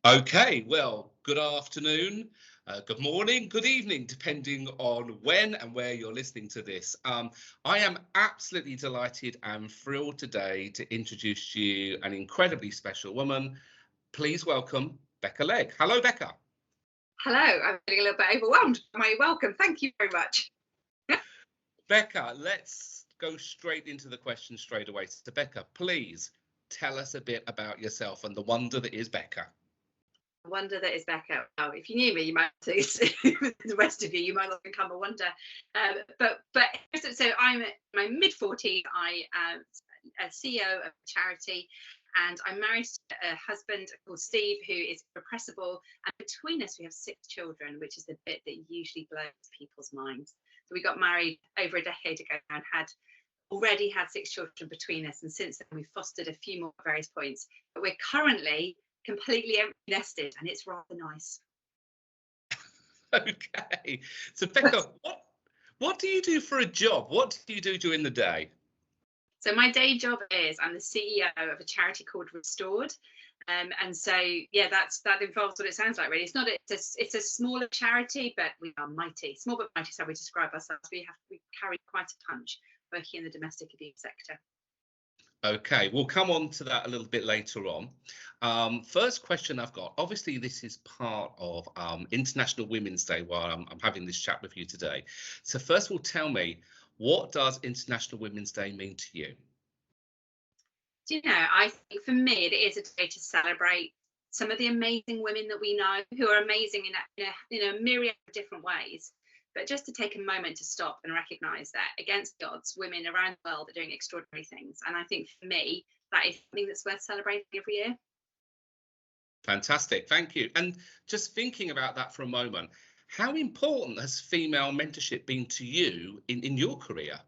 Okay, well, good afternoon, good morning, good evening, depending on when and where you're listening to this. I am absolutely delighted and thrilled today to introduce to you an incredibly special woman. Please welcome Bekah Legg. Hello, Bekah. Hello, I'm feeling a little bit overwhelmed. You're welcome. Thank you very much. Bekah, let's go straight into the question straight away. So, Bekah, please tell us a bit about yourself and the wonder that is Bekah. A wonder that is Bekah. Oh, if you knew me, you might say the rest of you, you might not become a wonder. So I'm in my mid-40s. I am a CEO of a charity, and I'm married to a husband called Steve, who is irrepressible. And between us, we have 6 children, which is the bit that usually blows people's minds. So we got married over a decade ago and already had 6 children between us, and since then we've fostered a few more at various points. But we're currently completely empty nested, and it's rather nice. Okay, so Bekah, what do you do for a job? What do you do during the day? So my day job is I'm the CEO of a charity called Restored. And so, yeah, that involves what it sounds like, really. It's a smaller charity, but we are mighty. Small but mighty is how we describe ourselves. We carry quite a punch working in the domestic abuse sector. Okay, we'll come on to that a little bit later on. First question I've got, obviously this is part of International Women's Day while I'm having this chat with you today. So first of all, tell me, what does International Women's Day mean to you? Do you know, I think for me it is a day to celebrate some of the amazing women that we know who are amazing in a myriad of different ways. But just to take a moment to stop and recognise that against the odds, women around the world are doing extraordinary things. And I think for me, that is something that's worth celebrating every year. Fantastic, thank you. And just thinking about that for a moment, how important has female mentorship been to you in your career?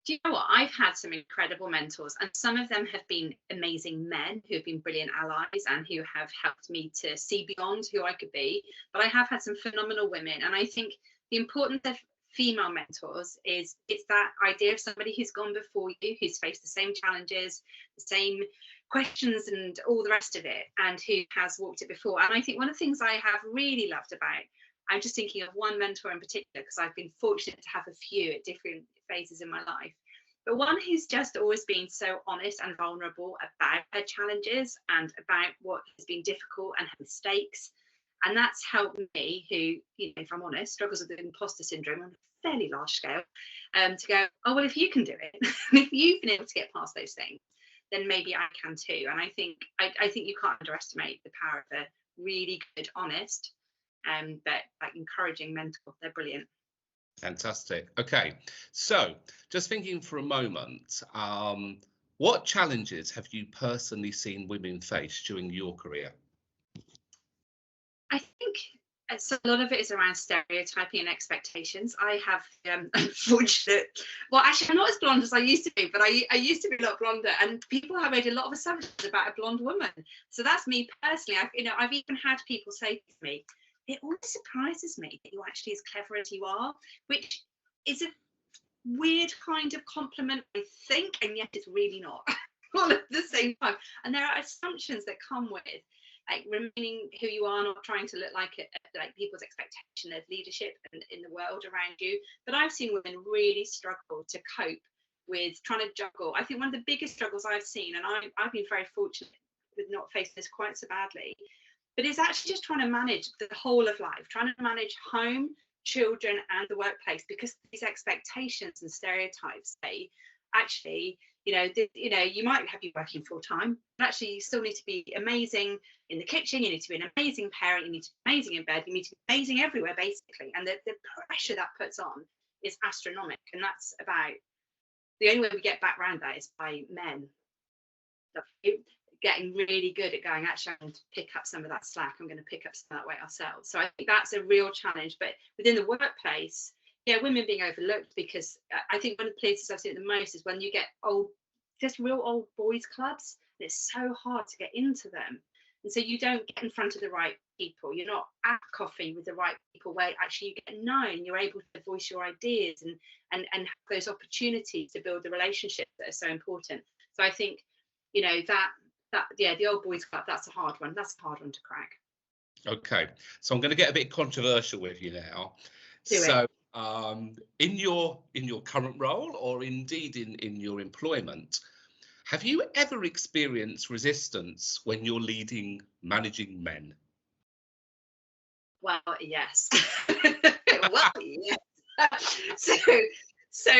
Do you know what? I've had some incredible mentors, and some of them have been amazing men who have been brilliant allies and who have helped me to see beyond who I could be. But I have had some phenomenal women, and I think the importance of female mentors is it's that idea of somebody who's gone before you, who's faced the same challenges, the same questions, and all the rest of it, and who has walked it before. And I think one of the things I have really loved about I'm just thinking of one mentor in particular because I've been fortunate to have a few at different phases in my life. But one who's just always been so honest and vulnerable about her challenges and about what has been difficult and her mistakes. And that's helped me, who, if I'm honest, struggles with imposter syndrome on a fairly large scale, to go, oh, well, if you can do it, if you've been able to get past those things, then maybe I can too. And I think you can't underestimate the power of a really good, honest, but like encouraging mentor. They're brilliant. Fantastic. Okay, so just thinking for a moment, what challenges have you personally seen women face during your career? I think so a lot of it is around stereotyping and expectations. I have unfortunate. Well, actually, I'm not as blonde as I used to be, but I used to be a lot blonder, and people have made a lot of assumptions about a blonde woman. So that's me personally. I've even had people say to me, "It always surprises me that you're actually as clever as you are," which is a weird kind of compliment, I think, and yet it's really not. All at the same time, and there are assumptions that come with like remaining who you are, not trying to look like people's expectation of leadership and in the world around you. But I've seen women really struggle to cope with trying to juggle. I think one of the biggest struggles I've seen, and I've been very fortunate with not facing this quite so badly, but it's actually just trying to manage the whole of life, trying to manage home, children, and the workplace, because these expectations and stereotypes say, actually, you might have you working full time, but actually you still need to be amazing in the kitchen. You need to be an amazing parent. You need to be amazing in bed. You need to be amazing everywhere, basically. And the pressure that puts on is astronomical. And that's about the only way we get back around that is by men getting really good at going, actually, I'm going to pick up some of that slack. I'm going to pick up some of that weight ourselves. So I think that's a real challenge. But within the workplace, yeah, women being overlooked, because I think one of the places I've seen it the most is when you get just real old boys clubs, and it's so hard to get into them. And so you don't get in front of the right people. You're not at coffee with the right people where actually you get known, you're able to voice your ideas and have those opportunities to build the relationships that are so important. So I think, that the old boys club, that's a hard one. That's a hard one to crack. Okay, so I'm going to get a bit controversial with you now. Do it. So, in your current role, or indeed in your employment, have you ever experienced resistance when you're managing men? Well, yes. Well, yes. So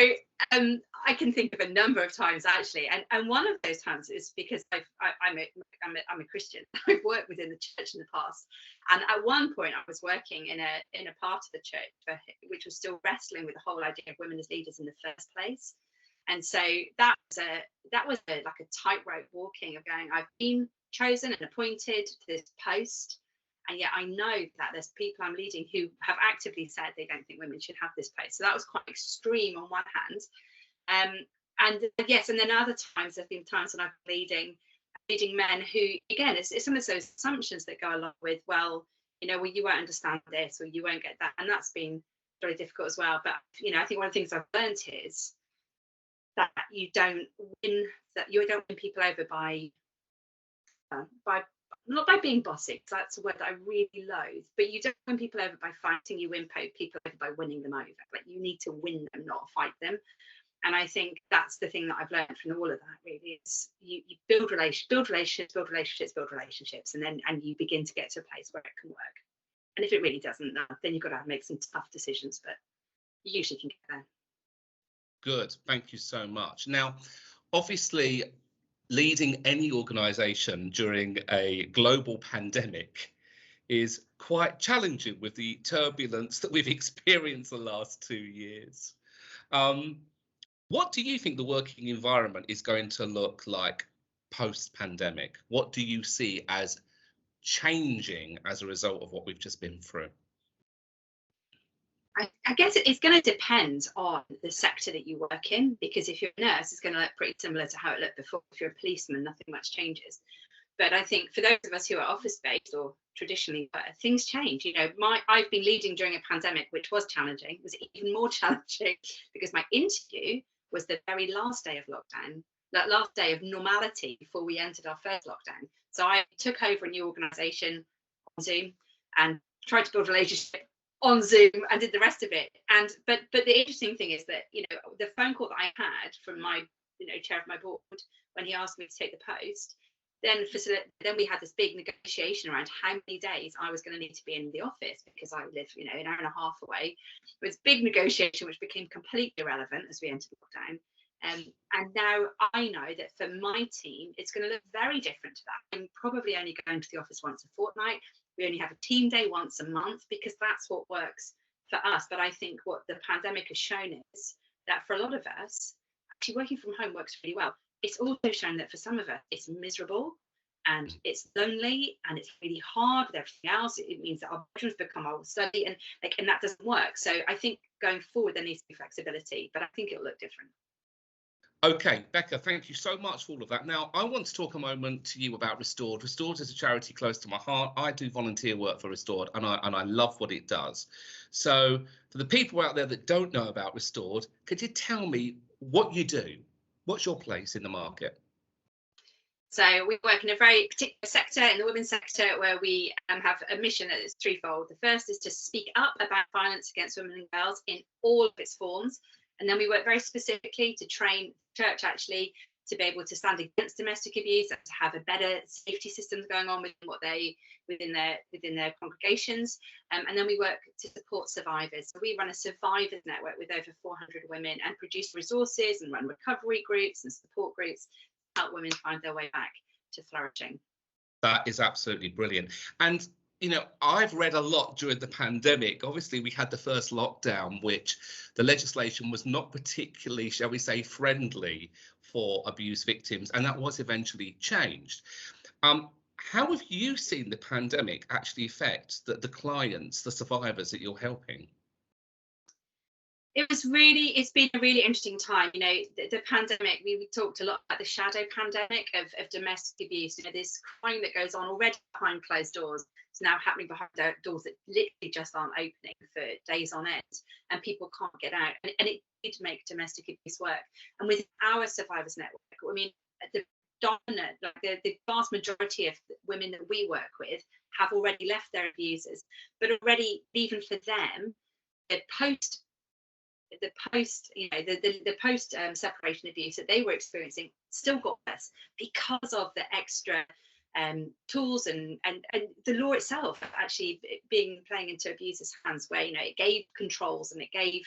I can think of a number of times actually, and one of those times is because I'm a Christian. I've worked within the church in the past, and at one point I was working in a part of the church which was still wrestling with the whole idea of women as leaders in the first place, and so that was like a tightrope walking of going, I've been chosen and appointed to this post. And yet I know that there's people I'm leading who have actively said they don't think women should have this place. So that was quite extreme on one hand. And yes, and then other times there've been times when I'm leading men who, again, it's some of those assumptions that go along with, well, you won't understand this or you won't get that. And that's been very difficult as well. But, I think one of the things I've learned is that you don't win people over by not by being bossy, that's a word that I really loathe, but you don't win people over by fighting, you win people over by winning them over. Like, you need to win them, not fight them. And I think that's the thing that I've learned from all of that, really, is you build relationships, and then you begin to get to a place where it can work. And if it really doesn't, then you've got to make some tough decisions, but you usually can get there. Good, thank you so much. Now, obviously, leading any organisation during a global pandemic is quite challenging with the turbulence that we've experienced the last 2 years. What do you think the working environment is going to look like post-pandemic? What do you see as changing as a result of what we've just been through? I guess it's going to depend on the sector that you work in, because if you're a nurse, it's going to look pretty similar to how it looked before. If you're a policeman, nothing much changes. But I think for those of us who are office-based or traditionally, things change. I've been leading during a pandemic, which was challenging. It was even more challenging because my interview was the very last day of lockdown, that last day of normality before we entered our first lockdown. So I took over a new organisation on Zoom and tried to build a relationship on Zoom and did the rest of it. But the interesting thing is that the phone call that I had from my chair of my board when he asked me to take the post, then we had this big negotiation around how many days I was going to need to be in the office, because I live an hour and a half away. It was a big negotiation which became completely irrelevant as we entered lockdown. And now I know that for my team, it's going to look very different to that. I'm probably only going to the office once a fortnight. We only have a team day once a month, because that's what works for us. But I think what the pandemic has shown is that for a lot of us, actually working from home works really well. It's also shown that for some of us, it's miserable and it's lonely and it's really hard with everything else. It means that our bedrooms become our study, and that doesn't work. So I think going forward, there needs to be flexibility, but I think it'll look different. Okay, Bekah, thank you so much for all of that. Now, I want to talk a moment to you about Restored. Restored is a charity close to my heart. I do volunteer work for Restored, and I love what it does. So for the people out there that don't know about Restored, could you tell me what you do? What's your place in the market? So we work in a very particular sector, in the women's sector, where we have a mission that is threefold. The first is to speak up about violence against women and girls in all of its forms. And then we work very specifically to train the church actually to be able to stand against domestic abuse and to have a better safety systems going on within their congregations. And then we work to support survivors. So we run a survivors network with over 400 women and produce resources and run recovery groups and support groups to help women find their way back to flourishing. That is absolutely brilliant. And I've read a lot during the pandemic. Obviously, we had the first lockdown, which the legislation was not particularly, shall we say, friendly for abuse victims, and that was eventually changed. How have you seen the pandemic actually affect the clients, the survivors that you're helping? It's been a really interesting time. The pandemic, we talked a lot about the shadow pandemic of domestic abuse. This crime that goes on already behind closed doors. It's now happening behind doors that literally just aren't opening for days on end, and people can't get out. And it did make domestic abuse work. And with our survivors network, dominant, like the vast majority of women that we work with have already left their abusers, but already, even for them, the post separation abuse that they were experiencing still got worse because of the extra tools and the law itself actually playing into abusers' hands, where it gave controls and it gave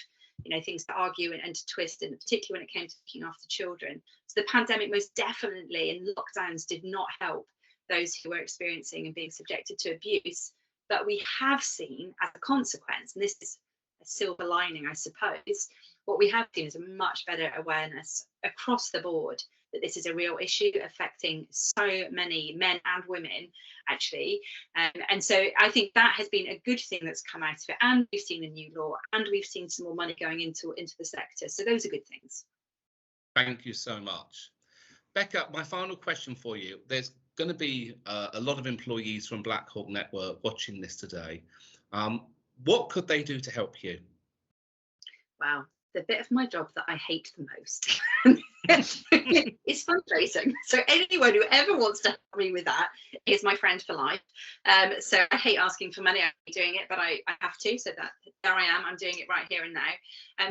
things to argue and to twist, and particularly when it came to looking after children. So the pandemic most definitely, and lockdowns, did not help those who were experiencing and being subjected to abuse. But we have seen, as a consequence, and this is a silver lining, I suppose, what we have seen is a much better awareness across the board that this is a real issue affecting so many men and women, actually. And so I think that has been a good thing that's come out of it. And we've seen a new law, and we've seen some more money going into the sector. So those are good things. Thank you so much. Bekah, my final question for you. There's going to be a lot of employees from Black Hawk Network watching this today. What could they do to help you? Wow, the bit of my job that I hate the most is fundraising. So anyone who ever wants to help me with that is my friend for life. So I hate asking for money. I'm doing it, but I have to. So that there I am. I'm doing it right here and now.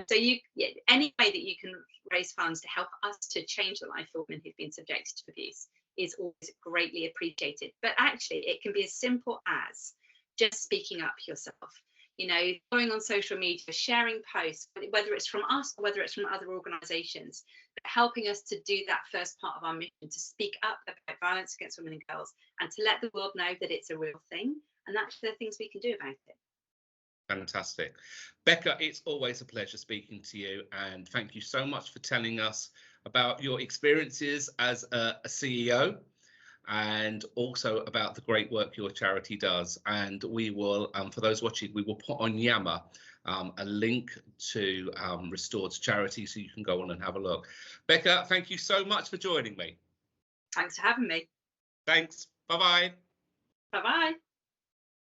So any way that you can raise funds to help us to change the life of women who've been subjected to abuse is always greatly appreciated. But actually, it can be as simple as just speaking up yourself. Going on social media, sharing posts, whether it's from us or whether it's from other organisations, but helping us to do that first part of our mission, to speak up about violence against women and girls, and to let the world know that it's a real thing, and that's the things we can do about it. Fantastic. Bekah, it's always a pleasure speaking to you, and thank you so much for telling us about your experiences as a CEO, and also about the great work your charity does. And we will, for those watching, we will put on Yammer a link to Restored's charity, so you can go on and have a look. Bekah, thank you so much for joining me. Thanks for having me. Thanks. Bye-bye. Bye-bye.